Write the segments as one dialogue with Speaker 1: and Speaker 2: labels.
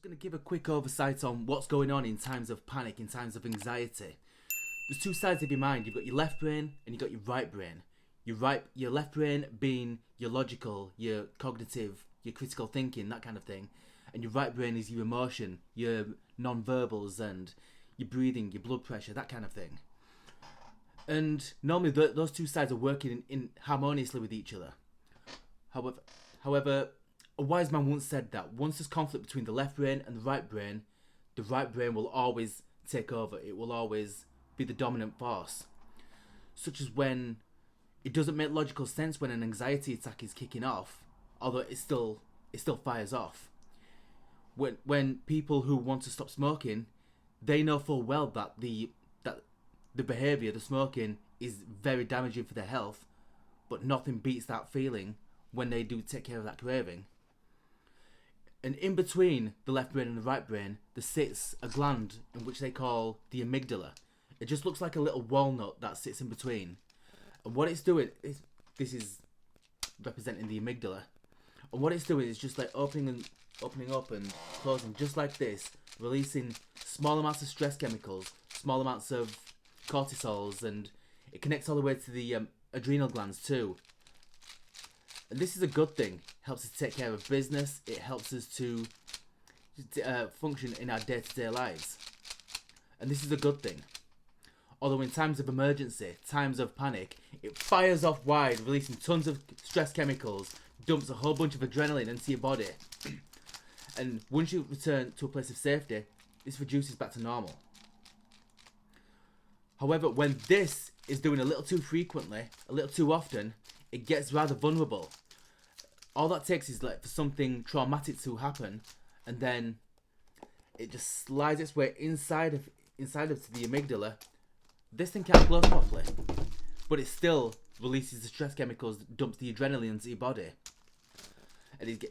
Speaker 1: going to give a quick oversight on what's going on in times of panic, in times of anxiety. There's two sides of your mind. You've got your left brain and you've got your right brain. Your left brain being your logical, your cognitive, your critical thinking, that kind of thing. And your right brain is your emotion, your non-verbals and your breathing, your blood pressure, that kind of thing. And normally those two sides are working in harmoniously with each other. However, a wise man once said that once there's conflict between the left brain and the right brain will always take over. It will always be the dominant force. Such as when it doesn't make logical sense when an anxiety attack is kicking off, although it still fires off. When people who want to stop smoking, they know full well that the behaviour, the smoking, is very damaging for their health, but nothing beats that feeling when they do take care of that craving. And in between the left brain and the right brain, there sits a gland in which they call the amygdala. It just looks like a little walnut that sits in between. And what it's doing is, this is representing the amygdala. And what it's doing is just like opening up and closing, just like this, releasing small amounts of stress chemicals, small amounts of cortisols, and it connects all the way to the adrenal glands too. And this is a good thing. Helps us take care of business. It helps us to function in our day-to-day lives. And this is a good thing. Although in times of emergency, times of panic, it fires off wide, releasing tons of stress chemicals, dumps a whole bunch of adrenaline into your body. And once you return to a place of safety, this reduces back to normal. However, when this is doing a little too frequently, a little too often, it gets rather vulnerable. All that takes is like for something traumatic to happen, and then it just slides its way inside of the amygdala. This thing can't close properly, but it still releases the stress chemicals, dumps the adrenaline into your body, and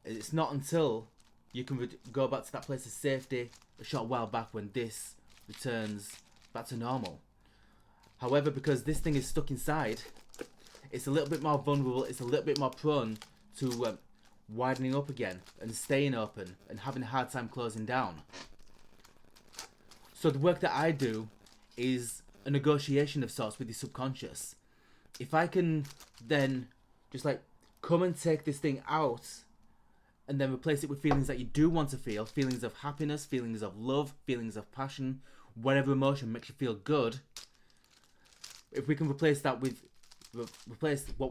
Speaker 1: it's not until you can go back to that place of safety a short while back when this returns back to normal. However, because this thing is stuck inside, it's a little bit more vulnerable, it's a little bit more prone to widening up again and staying open and having a hard time closing down. So the work that I do is a negotiation of sorts with your subconscious. If I can then just like come and take this thing out and then replace it with feelings that you do want to feel, feelings of happiness, feelings of love, feelings of passion, whatever emotion makes you feel good, if we can replace what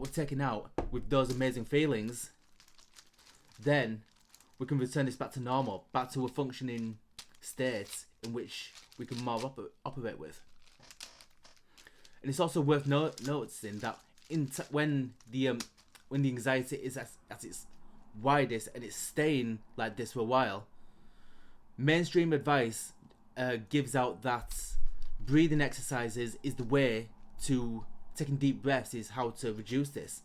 Speaker 1: we've taken out with those amazing feelings, then we can return this back to normal, back to a functioning state in which we can more operate with. And it's also worth noticing that when the anxiety is at its widest and it's staying like this for a while, mainstream advice gives out that breathing exercises is the way to, taking deep breaths is how to reduce this.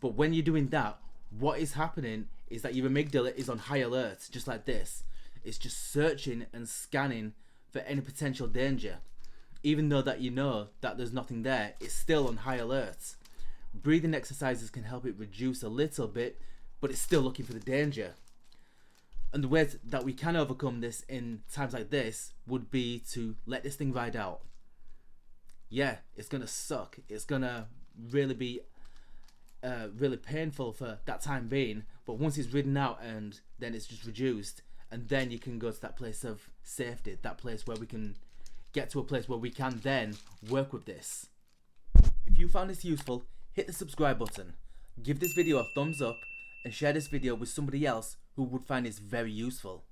Speaker 1: But when you're doing that, what is happening is that your amygdala is on high alert, just like this. It's just searching and scanning for any potential danger. Even though that you know that there's nothing there, it's still on high alert. Breathing exercises can help it reduce a little bit, but it's still looking for the danger. And the way that we can overcome this in times like this would be to let this thing ride out. Yeah, it's gonna suck. It's gonna really be really painful for that time being, but once it's ridden out and then it's just reduced, and then you can go to that place of safety, that place where we can get to a place where we can then work with this. If you found this useful, hit the subscribe button, give this video a thumbs up, and share this video with somebody else who would find this very useful.